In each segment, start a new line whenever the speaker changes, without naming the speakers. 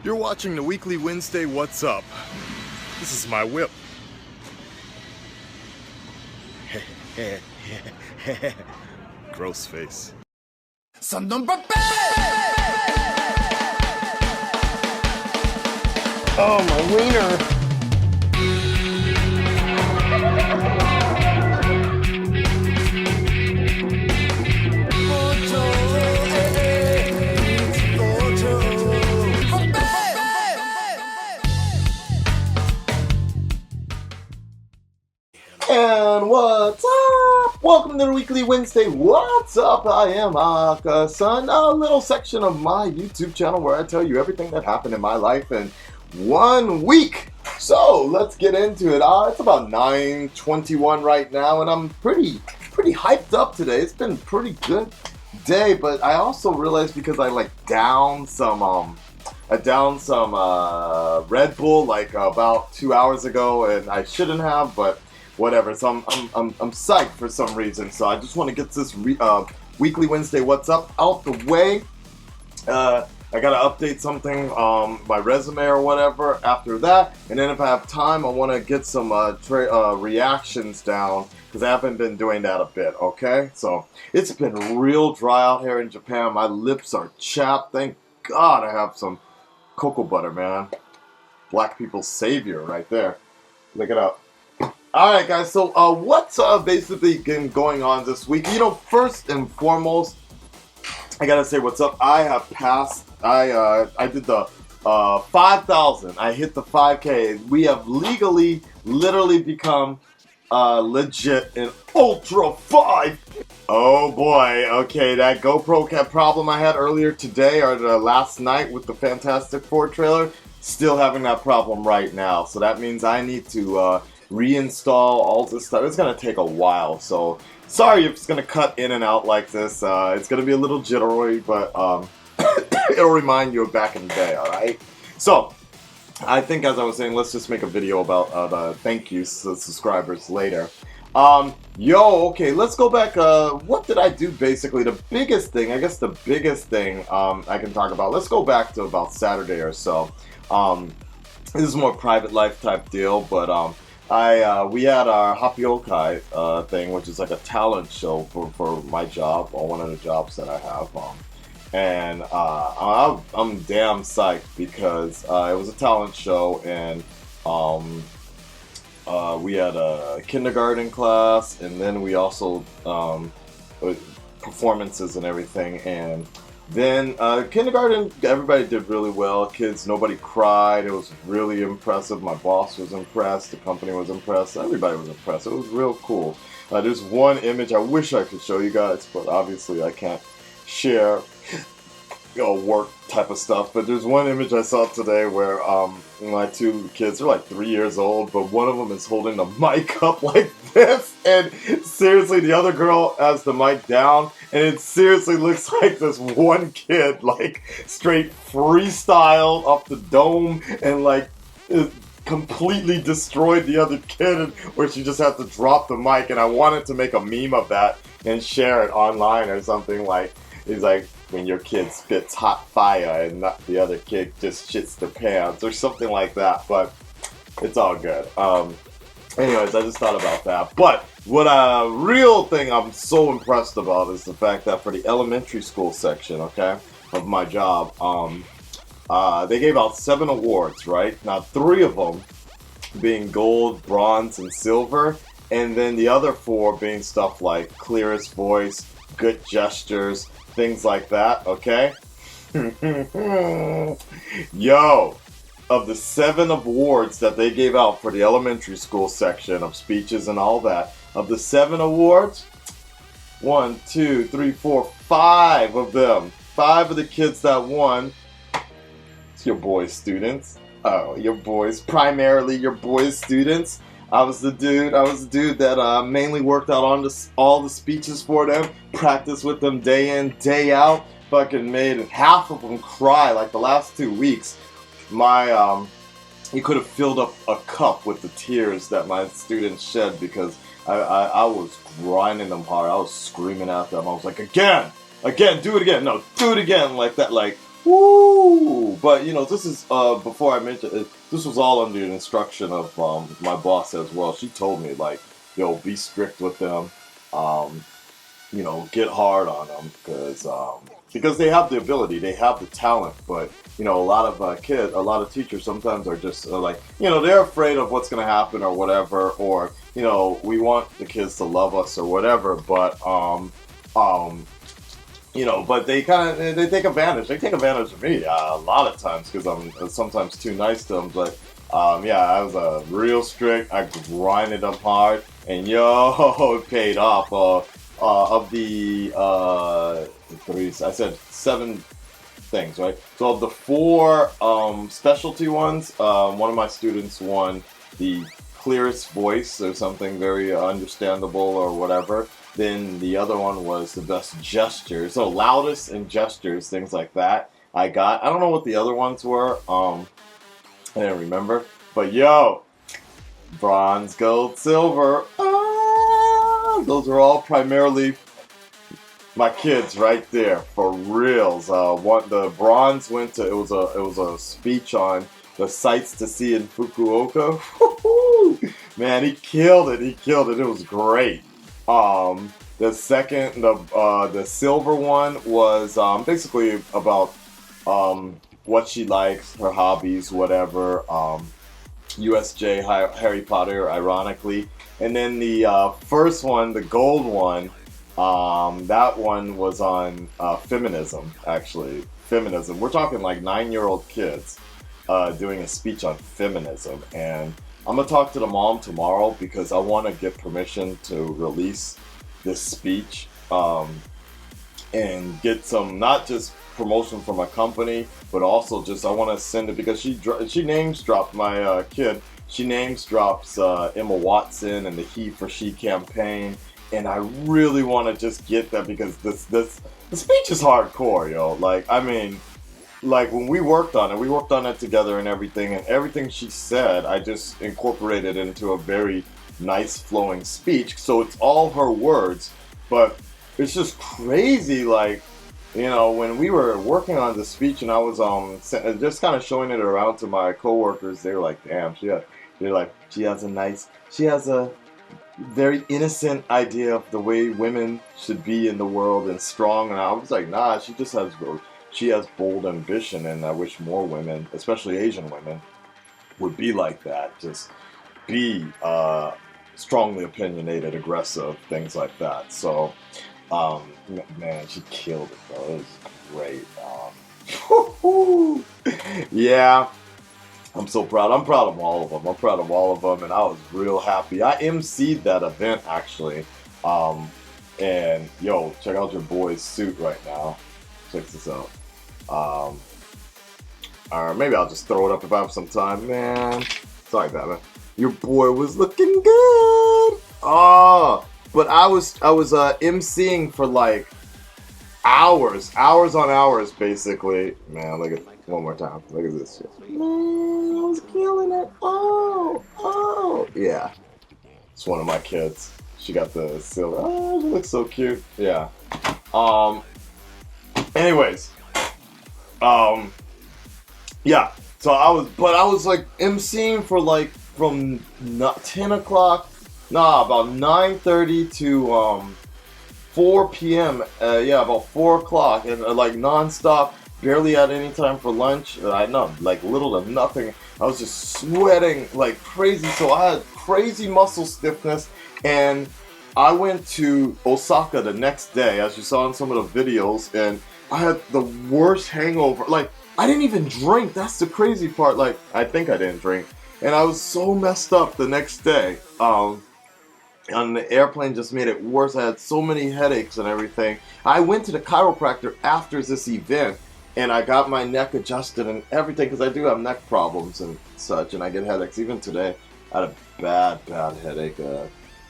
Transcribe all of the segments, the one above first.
You're watching the weekly Wednesday What's Up. This is my whip. Gross face.
Son number
Oh, my wiener. And what's up? Welcome to the weekly Wednesday What's Up? I am Aka-san, a little section of my YouTube channel where I tell you everything that happened in my life in 1 week. So let's get into it. It's about 9:21 right now, and I'm pretty hyped up today. It's been a pretty good day, but I also realized because I downed some Red Bull about 2 hours ago, and I shouldn't have, but whatever. So I'm psyched for some reason. So I just want to get this weekly Wednesday What's Up out the way. I gotta update something, my resume or whatever after that, and then if I have time, I want to get some reactions down because I haven't been doing that a bit. Okay, so it's been real dry out here in Japan. My lips are chapped. Thank God I have some cocoa butter, man. Black people's savior right there. Look it up. Alright guys, so what's basically been going on this week? You know, first and foremost, I gotta say what's up. I have passed, I did the 5,000. I hit the 5K. We have literally become legit an Ultra 5. Oh boy, okay, that GoPro problem I had earlier today or last night with the Fantastic Four trailer, still having that problem right now. So that means I need to reinstall all this stuff. It's gonna take a while, so sorry if it's gonna cut in and out like this. It's gonna be a little jittery, but it'll remind you of back in the day. All right. So I think, as I was saying, let's just make a video about the thank yous to subscribers later. Okay, let's go back. What did I do? Basically, the biggest thing, I guess, I can talk about. Let's go back to about Saturday or so. This is more private life type deal, but we had our Hapiokai thing, which is like a talent show for my job, or one of the jobs that I have. And I'm damn psyched because it was a talent show, and we had a kindergarten class, and then we also performances and everything. And then kindergarten, everybody did really well. Kids, nobody cried. It was really impressive. My boss was impressed. The company was impressed. Everybody was impressed. It was real cool. There's one image I wish I could show you guys, but obviously I can't share, work type of stuff. But there's one image I saw today where my two kids are like 3 years old, but one of them is holding the mic up like this, and seriously, the other girl has the mic down, and it seriously looks like this one kid straight freestyle up the dome and completely destroyed the other kid, where she just had to drop the mic. And I wanted to make a meme of that and share it online or something. It's like when your kid spits hot fire and not the other kid just shits their pants or something like that, but it's all good. Anyways, I just thought about that. But what real thing I'm so impressed about is the fact that for the elementary school section, okay, of my job, they gave out 7 awards, right? Now 3 of them being gold, bronze, and silver, and then the other 4 being stuff like clearest voice, good gestures, things like that, okay? Yo, of the 7 awards that they gave out for the elementary school section of speeches and all that, of the 7 awards, 1, 2, 3, 4, 5 of them, 5 of the kids that won, it's your boys' students. Oh, your boys, primarily your boys' students. I was the dude that mainly worked out on all the speeches for them, practiced with them day in, day out, fucking made half of them cry. Like the last 2 weeks, you could have filled up a cup with the tears that my students shed because I was grinding them hard. I was screaming at them. I was like, again, do it again. No, do it again, like that, Woo! But this is before I mentioned it, this was all under the instruction of my boss as well. She told me like, yo, be strict with them. Um, get hard on them because they have the ability, they have the talent, but a lot of kids, a lot of teachers sometimes are just like, they're afraid of what's going to happen or whatever, or we want the kids to love us or whatever, but but they kind of they take advantage. They take advantage of me a lot of times because I'm sometimes too nice to them. But yeah, I was real strict. I grinded them hard, and yo, it paid off. Of the three, I said 7 things, right? So of the 4 specialty ones, one of my students won the clearest voice or something very understandable or whatever. Then the other one was the best gestures, so loudest and gestures, things like that. I don't know what the other ones were. I didn't remember. But yo, bronze, gold, silver. Those are all primarily my kids right there, for reals. The bronze went to it was a speech on the sights to see in Fukuoka. Man, he killed it. He killed it. It was great. The silver one was basically about what she likes, her hobbies, whatever. USJ Harry Potter, ironically. And then the first one, the gold one, that one was on feminism, actually. Feminism. We're talking like 9-year-old kids doing a speech on feminism. And I'm going to talk to the mom tomorrow because I want to get permission to release this speech and get some, not just promotion from my company, but also just I want to send it because she names dropped my kid. She names drops Emma Watson and the He for She campaign, and I really want to just get that because the speech is hardcore, yo. Like, I mean, like when we worked on it together and everything she said, I just incorporated into a very nice flowing speech. So it's all her words, but it's just crazy, like, when we were working on the speech and I was just kind of showing it around to my coworkers, they were like, "Damn, she has a very innocent idea of the way women should be in the world and strong." And I was like, "Nah, she has bold ambition, and I wish more women, especially Asian women, would be like that. Just be strongly opinionated, aggressive, things like that." So. Man, she killed it, bro. It was great. Yeah, I'm so proud. I'm proud of all of them. And I was real happy. I emceed that event, actually. And, yo, check out your boy's suit right now. Check this out. Or maybe I'll just throw it up if I have some time. Man, sorry about it. Your boy was looking good. Oh. But I was emceeing for like hours on hours, basically. Man, look at one more time. Look at this shit. Man, I was killing it. Oh, yeah. It's one of my kids. She got the silver. Oh, she looks so cute. Yeah. Anyways. Yeah. So I was like emceeing for like from 10 o'clock. Nah, about 9:30 to 4 p.m. Yeah, about 4 o'clock, and like non-stop. Barely had any time for lunch. I know, like little to nothing. I was just sweating like crazy. So I had crazy muscle stiffness, and I went to Osaka the next day, as you saw in some of the videos, and I had the worst hangover. Like, I didn't even drink. That's the crazy part. Like, I think I didn't drink, and I was so messed up the next day. And the airplane just made it worse. I had so many headaches and everything. I went to the chiropractor after this event, and I got my neck adjusted and everything, because I do have neck problems and such, and I get headaches. Even today, I had a bad headache.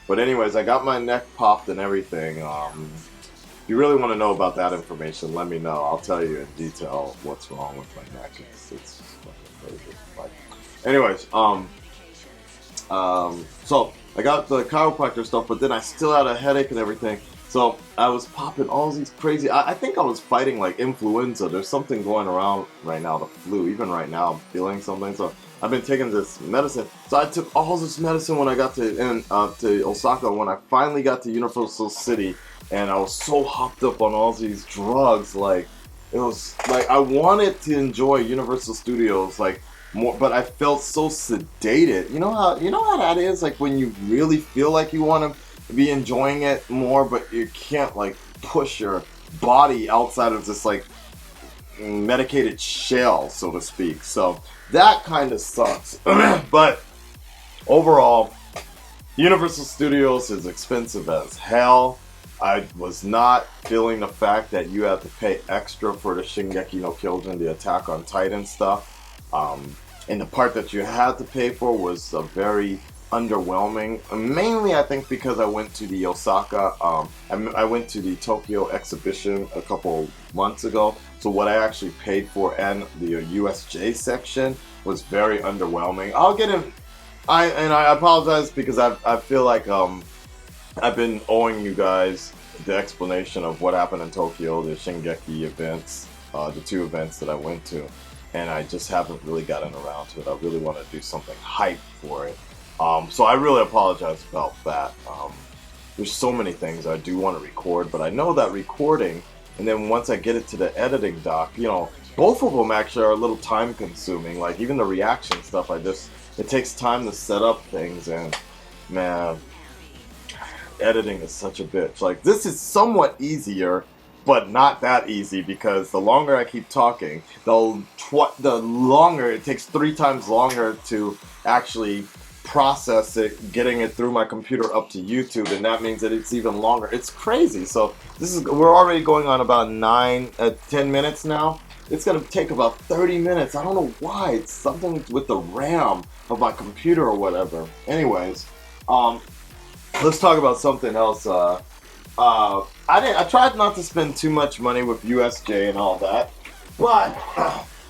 But anyways, I got my neck popped and everything. If you really want to know about that information, let me know. I'll tell you in detail what's wrong with my neck. It's just fucking crazy. But anyways, so I got the chiropractor stuff, but then I still had a headache and everything. So I was popping all these crazy. I think I was fighting like influenza. There's something going around right now, the flu. Even right now, I'm feeling something. So I've been taking this medicine. So I took all this medicine when I got to Osaka. When I finally got to Universal City, and I was so hopped up on all these drugs, like it was like I wanted to enjoy Universal Studios like more, but I felt so sedated. You know how that is, like when you really feel like you want to be enjoying it more, but you can't like push your body outside of this like medicated shell, so to speak. So that kind of sucks. But overall, Universal Studios is expensive as hell. I was not feeling the fact that you had to pay extra for the Shingeki no Kyojin, the Attack on Titan stuff. And the part that you had to pay for was very underwhelming. Mainly, I think, because I went to the Osaka, I went to the Tokyo exhibition a couple months ago. So what I actually paid for and the USJ section was very underwhelming. I'll get in. I apologize because I feel like I've been owing you guys the explanation of what happened in Tokyo, the Shingeki events, the 2 events that I went to, and I just haven't really gotten around to it. I really want to do something hype for it. So I really apologize about that. There's so many things I do want to record, but I know that recording, and then once I get it to the editing dock, both of them actually are a little time consuming. Like even the reaction stuff, it takes time to set up things, and man, editing is such a bitch. Like this is somewhat easier, but not that easy, because the longer I keep talking, the longer it takes 3 times longer to actually process it, getting it through my computer up to YouTube, and that means that it's even longer. It's crazy. So we're already going on about 10 minutes now. It's gonna take about 30 minutes. I don't know why. It's something with the RAM of my computer or whatever. Anyways, let's talk about something else. I tried not to spend too much money with USJ and all that, but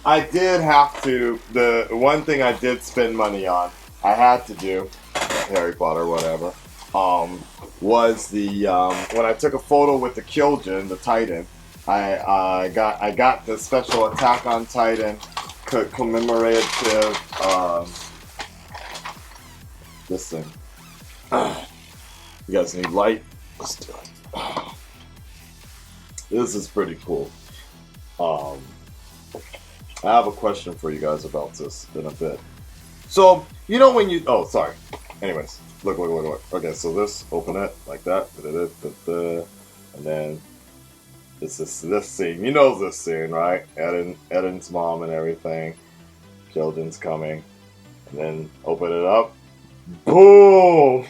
I did have to. The one thing I did spend money on, I had to do, Harry Potter, whatever, was the when I took a photo with the Kyojin, the Titan. I got the special Attack on Titan commemorative this thing. You guys need light? Let's do it. This is pretty cool. I have a question for you guys about this in a bit. So, when you... Oh, sorry. Anyways, look. Okay, so this, open it like that. And then, this scene. You know this scene, right? Eden's mom and everything. Kyojin's coming. And then, open it up. Boom!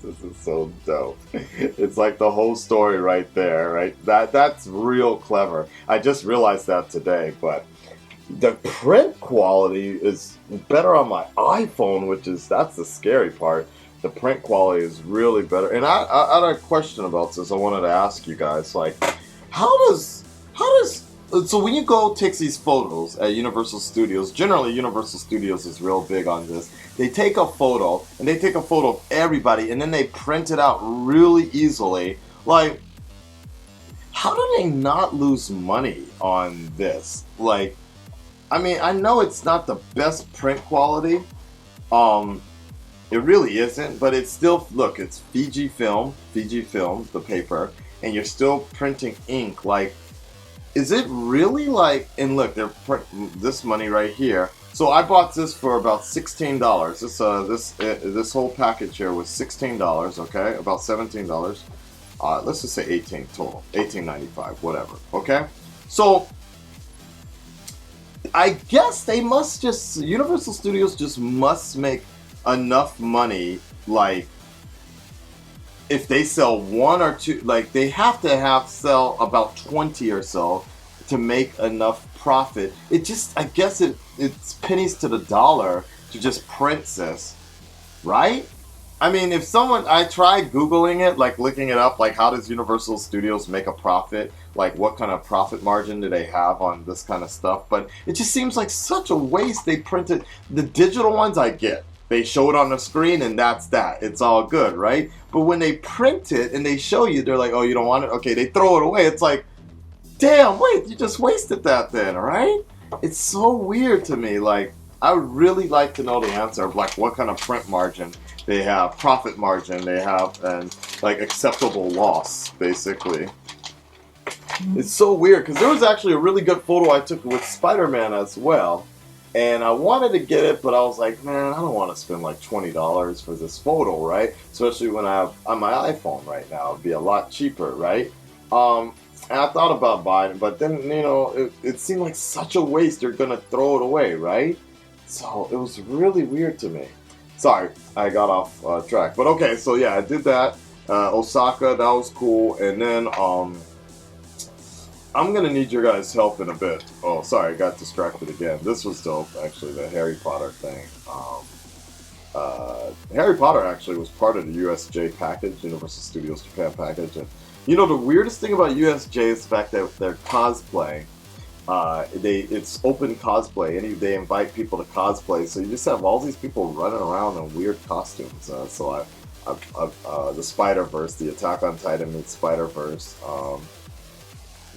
This is so dope. It's like the whole story right there, right? That's real clever. I just realized that today, but the print quality is better on my iPhone, that's the scary part. The print quality is really better. And I had a question about this I wanted to ask you guys, like, how does so when you go take these photos at Universal Studios, generally Universal Studios is real big on this. They take a photo, and they take a photo of everybody, and then they print it out really easily. Like, how do they not lose money on this? Like, I mean, I know it's not the best print quality. It really isn't, but it's still, look, it's Fiji film, the paper, and you're still printing ink. Like, is it really like, and look, they're this money right here. So I bought this for about $16. This whole package here was $16, okay? About $17. Let's just say 18 total. $18.95, whatever, okay? So I guess they must Universal Studios just must make enough money, like, if they sell 1 or 2, like, they have to sell about 20 or so to make enough profit. It just, I guess it's pennies to the dollar to just print this, right? I mean, I tried Googling it, like looking it up, like how does Universal Studios make a profit? Like what kind of profit margin do they have on this kind of stuff? But it just seems like such a waste. They printed, the digital ones I get. They show it on the screen and that's that. It's all good, right? But when they print it and they show you, they're like, oh, you don't want it? Okay, they throw it away. It's like, damn, wait, you just wasted that then, right? It's so weird to me. Like, I would really like to know the answer of like what kind of print margin they have, profit margin they have, and like acceptable loss, basically. It's so weird because there was actually a really good photo I took with Spider-Man as well. And I wanted to get it, but I was like, man, I don't want to spend like $20 for this photo, right? Especially when I have on my iPhone right now. It'd be a lot cheaper, right? And I thought about buying it, but then, you know, it seemed like such a waste. You're going to throw it away, right? So it was really weird to me. Sorry, I got off track. But okay, so yeah, I did that. Osaka, that was cool. And then, I'm gonna need your guys' help in a bit. Oh, sorry, I got distracted again. This was dope, actually, the Harry Potter thing. Harry Potter actually was part of the USJ package, Universal Studios Japan package. And you know, the weirdest thing about USJ is the fact that their cosplay, it's open cosplay, and they invite people to cosplay. So you just have all these people running around in weird costumes. So the Spider-Verse, the Attack on Titan meets Spider-Verse.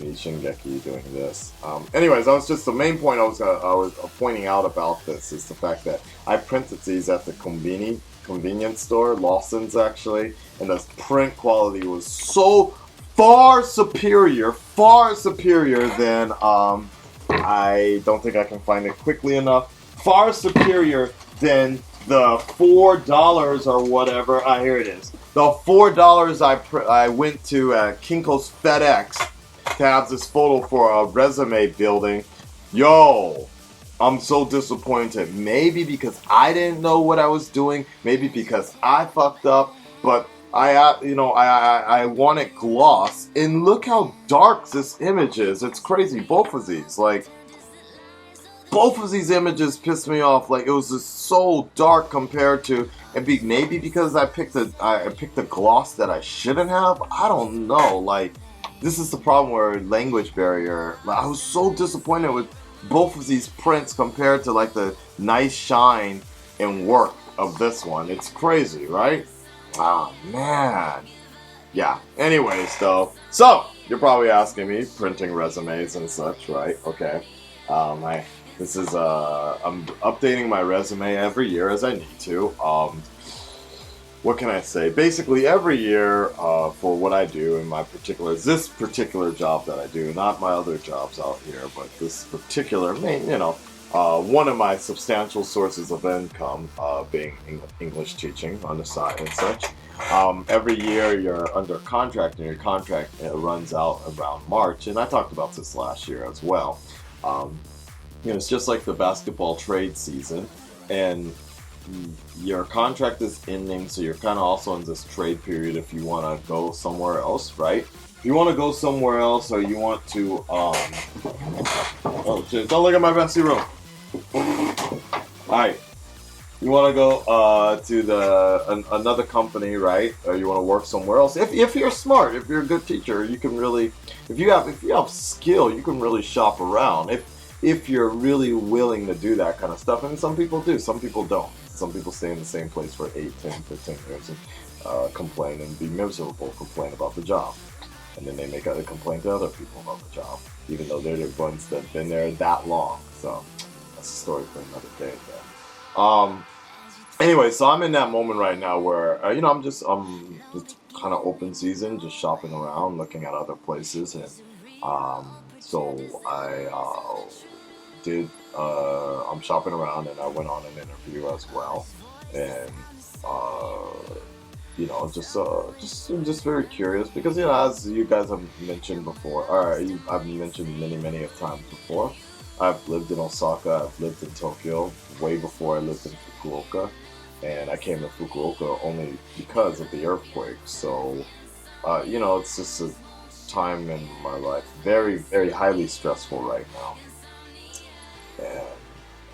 Shingeki doing this. Anyways, that was just the main point I was pointing out about this is the fact that I printed these at the convenience store, Lawson's actually, and the print quality was so far superior than I don't think I can find it quickly enough. Far superior than the $4 or whatever. Here it is. The $4 I went to Kinko's FedEx to have this photo for a resume building. Yo, I'm so disappointed. Maybe because I didn't know what I was doing. Maybe because I fucked up. But I wanted gloss. And look how dark this image is. It's crazy. Both of these images pissed me off. Like, it was just so dark compared to, maybe because I picked the gloss that I shouldn't have. I don't know. Like, this is the problem where language barrier. I was so disappointed with both of these prints compared to like the nice shine and work of this one. It's crazy, right? Oh man. Yeah. Anyways, though. So you're probably asking me printing resumes and such, right? Okay. I'm updating my resume every year as I need to. What can I say? Basically, every year for what I do in this particular job that I do, not my other jobs out here, but this particular one of my substantial sources of income being English teaching on the side and such. Every year you're under contract, and your contract runs out around March, and I talked about this last year as well. It's just like the basketball trade season, and your contract is ending, so you're kind of also in this trade period if you want to go somewhere else, right? If you want to go somewhere else, or you want to, oh shit, don't look at my messy room. Alright, you want to go to another company, right? Or you want to work somewhere else. If you're smart, if you're a good teacher, you can really, if you have skill, you can really shop around. If you're really willing to do that kind of stuff, and some people do, some people don't. Some people stay in the same place for 8, 10, 15 years and complain and be miserable, complain about the job. And then they make other complaint to other people about the job, even though they're the ones that have been there that long. So that's a story for another day, though. Anyway, so I'm in that moment right now where, I'm just kind of open season, just shopping around, looking at other places. And so I'm shopping around, and I went on an interview as well, and just very curious because as you guys have mentioned before, or I've mentioned many of times before, I've lived in Osaka, I've lived in Tokyo way before I lived in Fukuoka, and I came to Fukuoka only because of the earthquake. So it's just a time in my life very, very highly stressful right now. And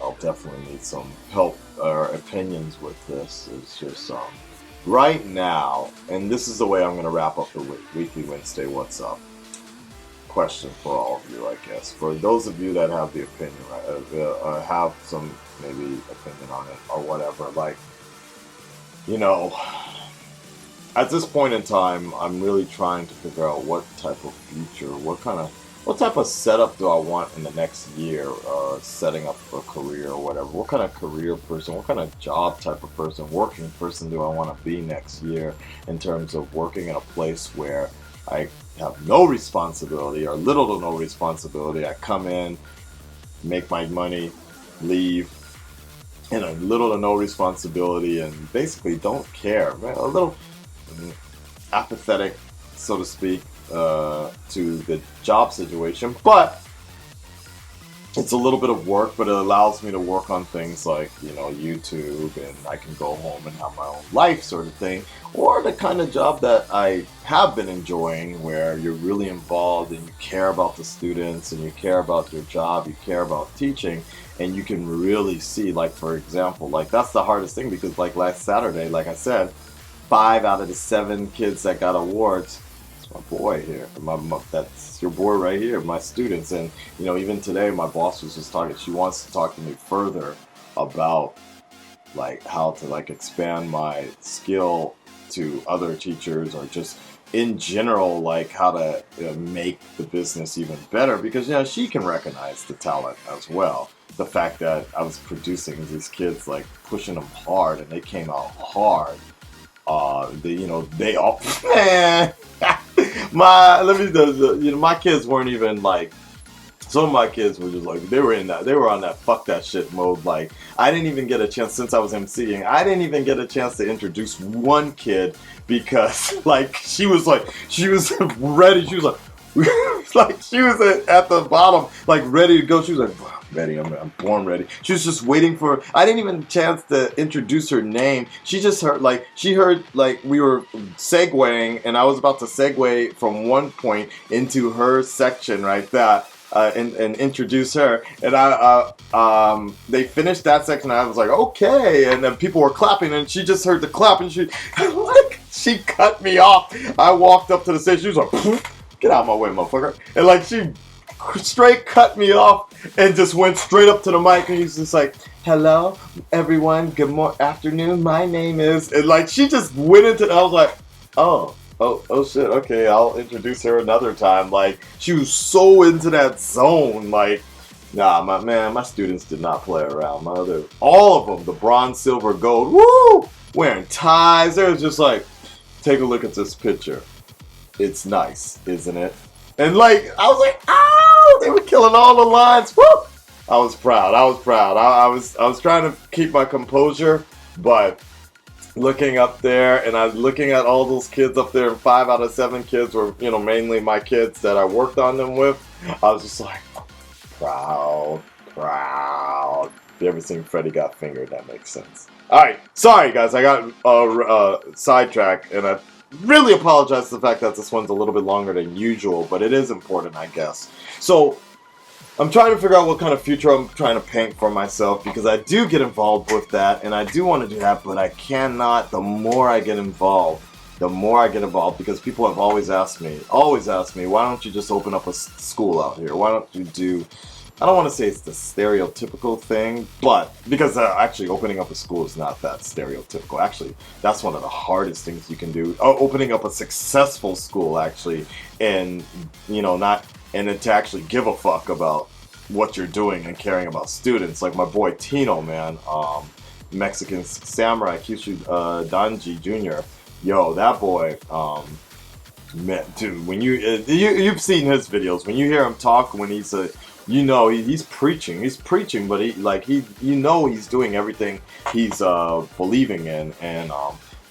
I'll definitely need some help or opinions with this. It's just right now, and this is the way I'm going to wrap up the weekly Wednesday What's Up question for all of you, I guess. For those of you that have the opinion, have some maybe opinion on it or whatever, like, you know, at this point in time, I'm really trying to figure out what type of future, what type of setup do I want in the next year, setting up a career or whatever. What kind of career person, what kind of job type of person, working person do I want to be next year in terms of working in a place where I have no responsibility or little to no responsibility. I come in, make my money, leave, and a little to no responsibility, and basically don't care. A little apathetic, so to speak, to the job situation, but it's a little bit of work, but it allows me to work on things like, YouTube, and I can go home and have my own life sort of thing, or the kind of job that I have been enjoying where you're really involved and you care about the students and you care about your job, you care about teaching, and you can really see, like, for example, like, that's the hardest thing, because like last Saturday, like I said, 5 out of the 7 kids that got awards, it's my boy here. That's your boy right here, my students. And, even today, my boss was just talking. She wants to talk to me further about, like, how to, like, expand my skill to other teachers, or just in general, like, how to make the business even better. Because, she can recognize the talent as well. The fact that I was producing these kids, like, pushing them hard, and they came out hard. They all, man, my kids weren't even like, some of my kids were just like, they were on that fuck that shit mode. Like, I didn't even get a chance, since I was emceeing, I didn't even get a chance to introduce one kid, because like, she was ready, she was like, like, she was at the bottom, like, ready to go. She was like, ready, I'm born ready. She was just waiting for, I didn't even chance to introduce her name. She just heard, like, we were segueing, and I was about to segue from one point into her section right there, and introduce her. And they finished that section, and I was like, okay, and then people were clapping, and she just heard the clap, and she cut me off. I walked up to the stage, she was like, poof, get out of my way, motherfucker. And like, she straight cut me off and just went straight up to the mic, and he's just like, hello everyone, good afternoon, my name is, and like, she just went into, I was like, oh shit, okay, I'll introduce her another time. Like, she was so into that zone. Like, nah, my students did not play around. All of them, the bronze, silver, gold, woo, wearing ties. They were just like, take a look at this picture. It's nice, isn't it? And like, I was like, oh, they were killing all the lines. Woo! I was proud. I was trying to keep my composure, but looking up there, and I was looking at all those kids up there, and 5 out of 7 kids were, mainly my kids that I worked on them with. I was just like, proud. If you ever seen Freddy Got Fingered, that makes sense. Alright, sorry guys, I got sidetracked, and I really apologize for the fact that this one's a little bit longer than usual, but it is important, I guess. So, I'm trying to figure out what kind of future I'm trying to paint for myself, because I do get involved with that, and I do want to do that, but I cannot. The more I get involved, because people have always asked me, why don't you just open up a school out here? Why don't you do, I don't want to say it's the stereotypical thing, but because actually opening up a school is not that stereotypical. Actually, that's one of the hardest things you can do. Opening up a successful school, actually, and and to actually give a fuck about what you're doing and caring about students. Like my boy Tino, man, Mexican Samurai Kyushu Danji Jr. Yo, that boy, man, dude, when you've seen his videos, when you hear him talk, when he's he's preaching, but he's doing everything he's believing in, and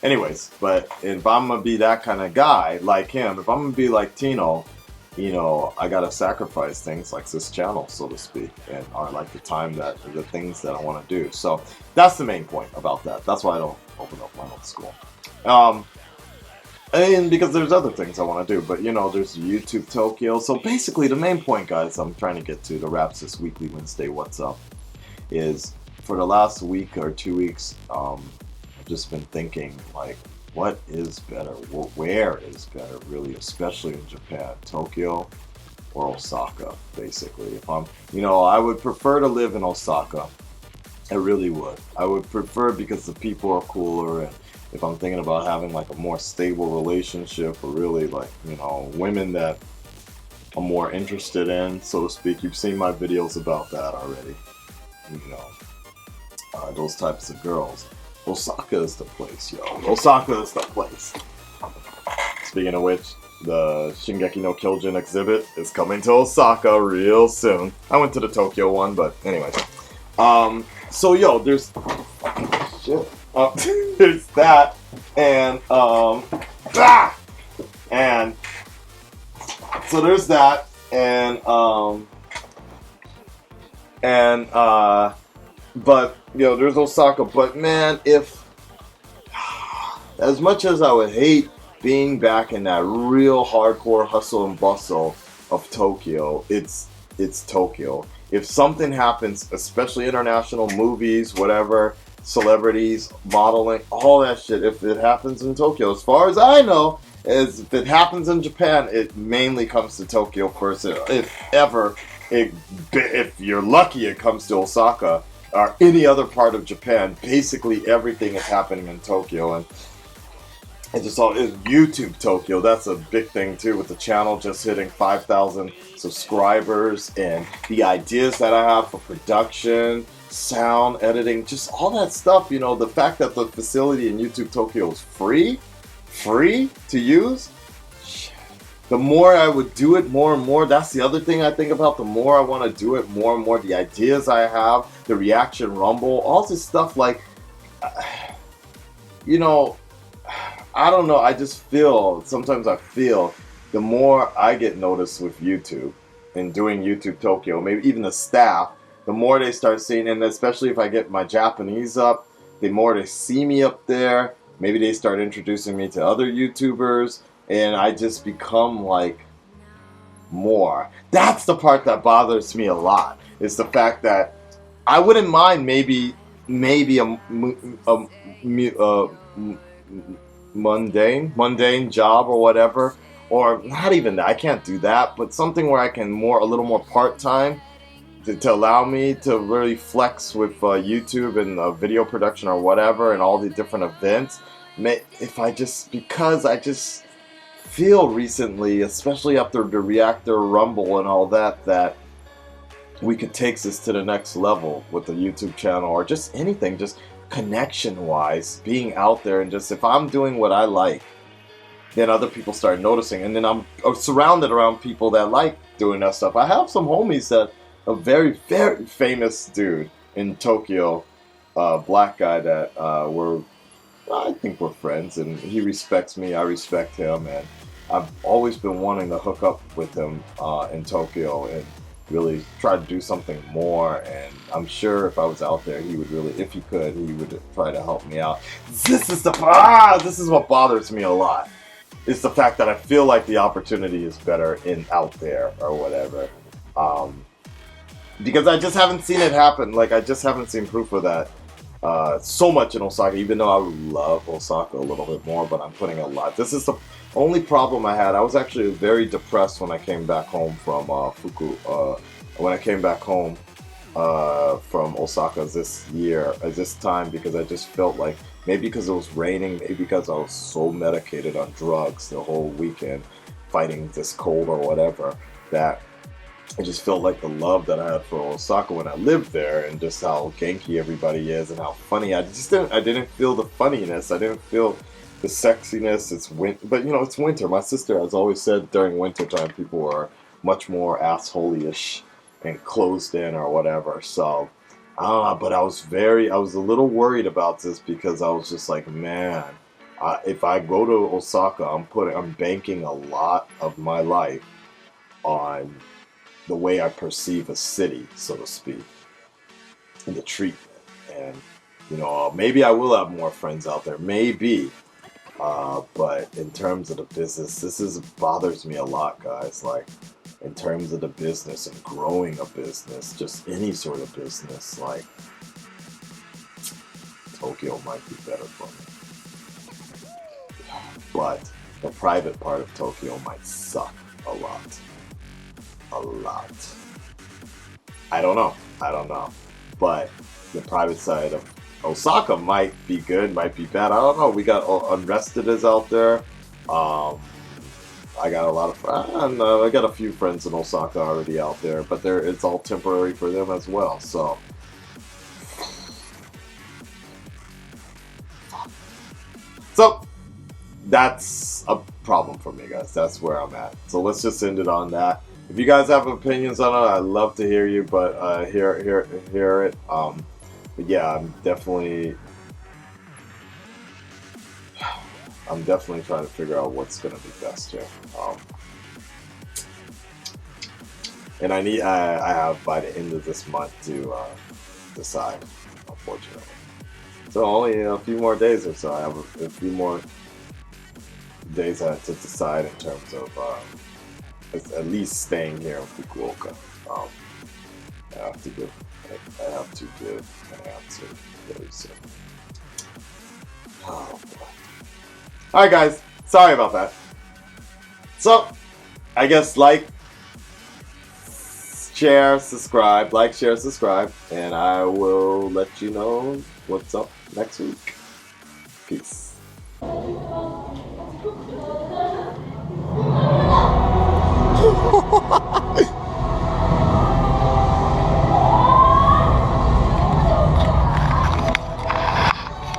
anyways, but if I'm gonna be that kind of guy like him, if I'm gonna be like Tino, I gotta sacrifice things like this channel, so to speak, and like the things that I want to do. So that's the main point about that. That's why I don't open up my own school. And because there's other things I want to do, but there's YouTube Tokyo. So basically, the main point, guys, I'm trying to get to wrap this weekly Wednesday What's Up, is for the last week or 2 weeks, I've just been thinking, like, what is better? Where is better, really, especially in Japan? Tokyo or Osaka, basically. If I would prefer to live in Osaka. I really would. I would prefer, because the people are cooler, if I'm thinking about having like a more stable relationship, or really like, you know, women that I'm more interested in, so to speak. You've seen my videos about that already. You know, those types of girls. Osaka is the place, yo. Osaka is the place. Speaking of which, the Shingeki no Kyojin exhibit is coming to Osaka real soon. I went to the Tokyo one, but anyways. So yo, there's shit. There's that, and and so there's that, but you know, there's Osaka. But man, if as much as I would hate being back in that real hardcore hustle and bustle of Tokyo, it's Tokyo. If something happens, especially international movies, whatever, celebrities, modeling, all that shit, if it happens in Tokyo, as far as I know, is if it happens in Japan, it mainly comes to Tokyo first. If ever, if you're lucky, it comes to Osaka or any other part of Japan. Basically, everything is happening in Tokyo, and I just saw YouTube Tokyo. That's a big thing too, with the channel just hitting 5,000 subscribers, and the ideas that I have for production, sound editing, just all that stuff. You know, the fact that the facility in YouTube Tokyo is free to use. The more I would do it, more and more. That's the other thing I think about. The more I want to do it, more and more. The ideas I have, the reaction rumble, all this stuff. Like, you know, I don't know. I just feel, sometimes I feel, the more I get noticed with YouTube and doing YouTube Tokyo, maybe even the staff, the more they start seeing, and especially if I get my Japanese up, the more they see me up there. Maybe they start introducing me to other YouTubers, and I just become like more. That's the part that bothers me a lot. Is the fact that I wouldn't mind maybe a mundane job or whatever, or not even that. I can't do that, but something where I can a little more part-time to allow me to really flex with YouTube and video production or whatever, and all the different events. Because I just feel recently, especially after the Reactor Rumble and all that, that we could take this to the next level with the YouTube channel, or just anything, just connection-wise, being out there, and just if I'm doing what I like, then other people start noticing, and then I'm surrounded around people that like doing that stuff. I have some homies that, a very, very famous dude in Tokyo, black guy that I think we're friends, and he respects me, I respect him, and I've always been wanting to hook up with him in Tokyo and really try to do something more. And I'm sure if I was out there, he would really, if he could, he would try to help me out. This is what bothers me a lot. It's the fact that I feel like the opportunity is better out there or whatever. Because I just haven't seen it happen. Like, I just haven't seen proof of that so much in Osaka, even though I would love Osaka a little bit more, but I'm putting a lot. This is the only problem I had. I was actually very depressed when I came back home from when I came back home from Osaka this time, because I just felt like, maybe because it was raining, maybe because I was so medicated on drugs the whole weekend, fighting this cold or whatever, that I just felt like the love that I had for Osaka when I lived there, and just how Genki everybody is and how funny. I didn't feel the funniness. I didn't feel the sexiness. It's winter, but you know, it's winter. My sister has always said during winter time people are much more asshole-ish and closed in or whatever. So, but I was a little worried about this, because I was just like, man, if I go to Osaka, I'm banking a lot of my life on the way I perceive a city, so to speak, and the treatment. And, you know, maybe I will have more friends out there, maybe. But in terms of the business, bothers me a lot, guys. Like, in terms of the business and growing a business, just any sort of business, like, Tokyo might be better for me. But the private part of Tokyo might suck a lot. I don't know. But the private side of Osaka might be good, might be bad. I don't know. We got Unrested is out there. I got a lot of I got a few friends in Osaka already out there, but it's all temporary for them as well. So that's a problem for me, guys. That's where I'm at. So let's just end it on that. If you guys have opinions on it, I'd love to hear you, but hear it. But yeah, I'm definitely trying to figure out what's gonna be best here. And I have by the end of this month to decide, unfortunately. So only a few more days or so. I have a few more days I have to decide in terms of at least staying here in Fukuoka. I have to give an answer very soon. Oh boy. Alright guys, sorry about that. So, I guess like, share, subscribe, and I will let you know what's up next week. Peace.